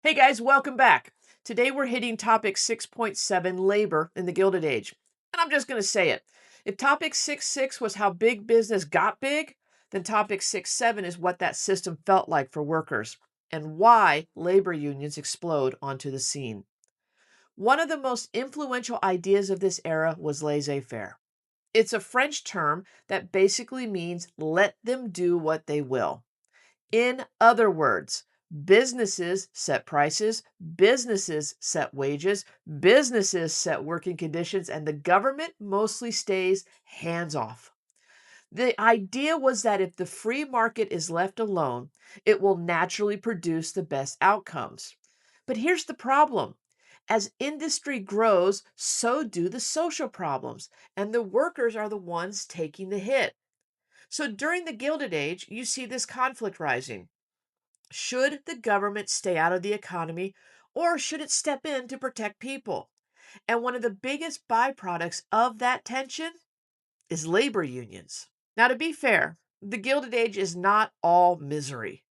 Hey guys, welcome back. Today we're hitting topic 6.7, labor in the Gilded Age. And I'm just going to say it. If topic 6.6 was how big business got big, then topic 6.7 is what that system felt like for workers and why labor unions explode onto the scene. One of the most influential ideas of this era was laissez-faire. It's a French term that basically means let them do what they will. In other words, businesses set prices, businesses set wages, businesses set working conditions, and the government mostly stays hands off. The idea was that if the free market is left alone, it will naturally produce the best outcomes. But here's the problem. As industry grows, so do the social problems, and the workers are the ones taking the hit. So during the Gilded Age, you see this conflict rising. Should the government stay out of the economy or should it step in to protect people? And one of the biggest byproducts of that tension is labor unions. Now, to be fair, the Gilded Age is not all misery.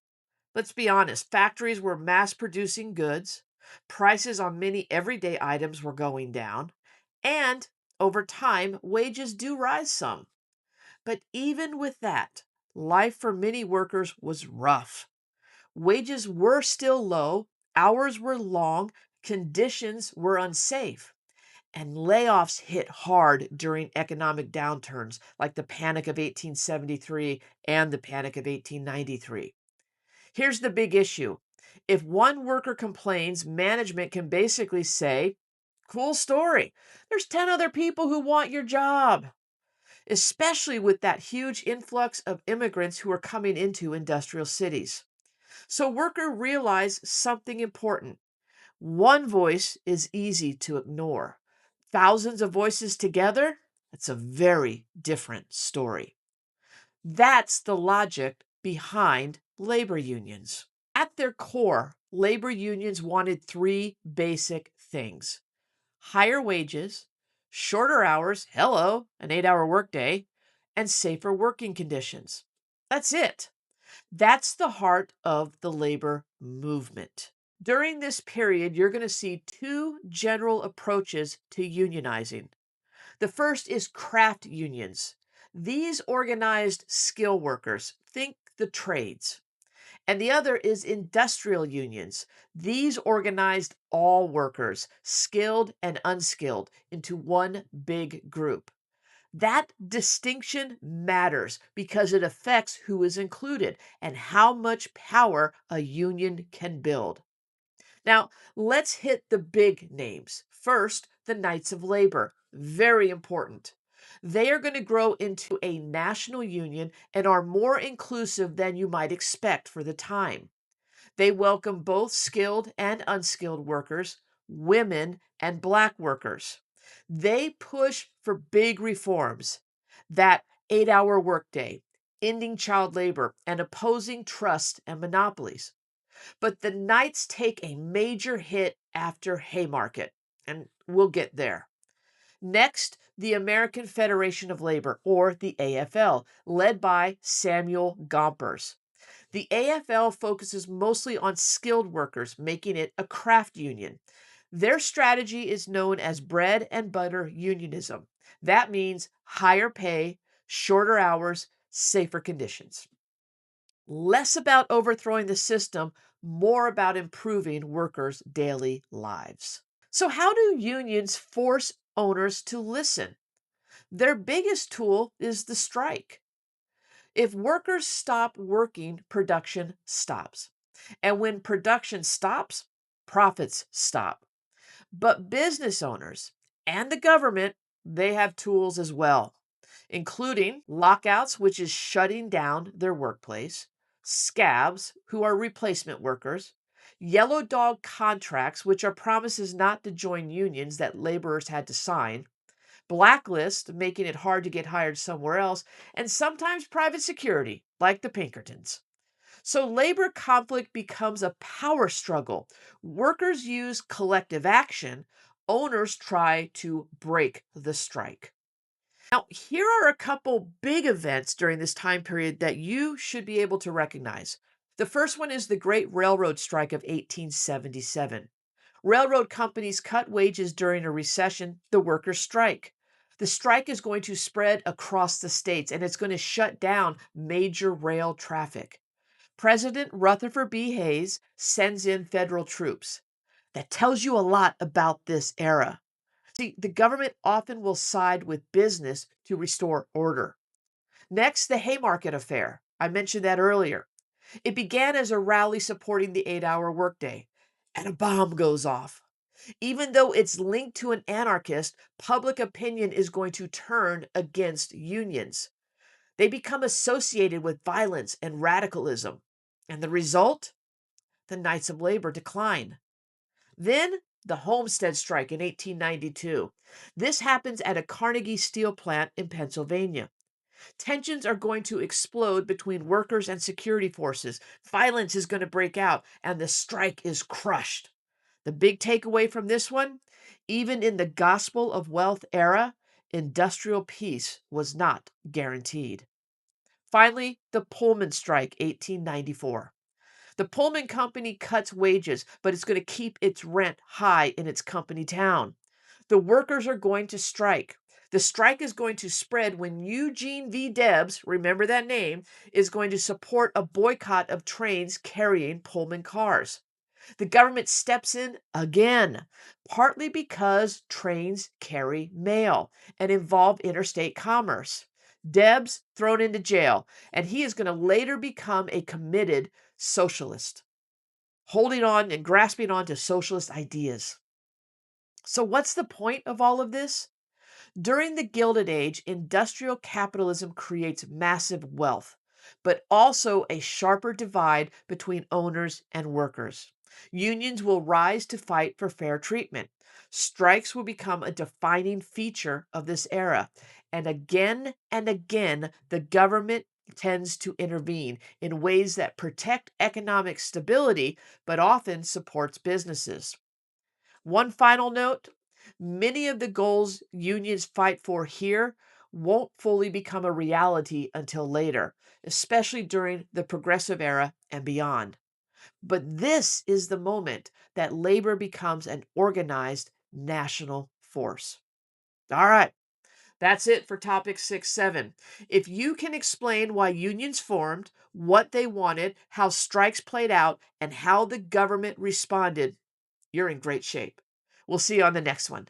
Let's be honest, factories were mass producing goods, prices on many everyday items were going down, and over time, wages do rise some. But even with that, life for many workers was rough. Wages were still low, hours were long, conditions were unsafe, and layoffs hit hard during economic downturns like the Panic of 1873 and the Panic of 1893. Here's the big issue. If one worker complains, management can basically say, cool story. There's 10 other people who want your job, especially with that huge influx of immigrants who are coming into industrial cities. So worker realized something important. One voice is easy to ignore. Thousands of voices together, that's a very different story. That's the logic behind labor unions. At their core, labor unions wanted three basic things: higher wages, shorter hours, hello, an 8-hour workday, and safer working conditions. That's it. That's the heart of the labor movement. During this period, you're going to see two general approaches to unionizing. The first is craft unions. These organized skill workers, think the trades. And the other is industrial unions. These organized all workers, skilled and unskilled, into one big group. That distinction matters because it affects who is included and how much power a union can build. Now, let's hit the big names. First, the Knights of Labor. Very important. They are going to grow into a national union and are more inclusive than you might expect for the time. They welcome both skilled and unskilled workers, women and Black workers. They push for big reforms: that 8-hour workday, ending child labor, and opposing trust and monopolies. But the Knights take a major hit after Haymarket, and we'll get there. Next, the American Federation of Labor, or the AFL, led by Samuel Gompers. The AFL focuses mostly on skilled workers, making it a craft union. Their strategy is known as bread and butter unionism. That means higher pay, shorter hours, safer conditions. Less about overthrowing the system, more about improving workers' daily lives. So, how do unions force owners to listen? Their biggest tool is the strike. If workers stop working, production stops. And when production stops, profits stop. But business owners and the government, they have tools as well, including lockouts, which is shutting down their workplace, scabs, who are replacement workers, yellow dog contracts, which are promises not to join unions that laborers had to sign, blacklist, making it hard to get hired somewhere else, and sometimes private security, like the Pinkertons. So labor conflict becomes a power struggle. Workers use collective action, owners try to break the strike. Now, here are a couple big events during this time period that you should be able to recognize. The first one is the Great Railroad Strike of 1877. Railroad companies cut wages during a recession, the workers strike. The strike is going to spread across the states and it's going to shut down major rail traffic. President Rutherford B. Hayes sends in federal troops. That tells you a lot about this era. See, the government often will side with business to restore order. Next, the Haymarket affair. I mentioned that earlier. It began as a rally supporting the 8-hour workday, and a bomb goes off. Even though it's linked to an anarchist, public opinion is going to turn against unions. They become associated with violence and radicalism. And the result? The Knights of Labor decline. Then the Homestead strike in 1892. This happens at a Carnegie steel plant in Pennsylvania. Tensions are going to explode between workers and security forces. Violence is going to break out, and the strike is crushed. The big takeaway from this one, even in the gospel of wealth era, industrial peace was not guaranteed. Finally, the Pullman strike, 1894. The Pullman company cuts wages, but it's going to keep its rent high in its company town. The workers are going to strike. The strike is going to spread when Eugene V. Debs, remember that name, is going to support a boycott of trains carrying Pullman cars. The government steps in again, partly because trains carry mail and involve interstate commerce. Debs thrown into jail, and he is going to later become a committed socialist, holding on and grasping on to socialist ideas. So, what's the point of all of this? During the Gilded Age, industrial capitalism creates massive wealth, but also a sharper divide between owners and workers. Unions will rise to fight for fair treatment. Strikes will become a defining feature of this era. And again, the government tends to intervene in ways that protect economic stability, but often supports businesses. One final note, many of the goals unions fight for here won't fully become a reality until later, especially during the progressive era and beyond. But this is the moment that labor becomes an organized national force. All right, that's it for topic 6-7. If you can explain why unions formed, what they wanted, how strikes played out, and how the government responded, you're in great shape. We'll see you on the next one.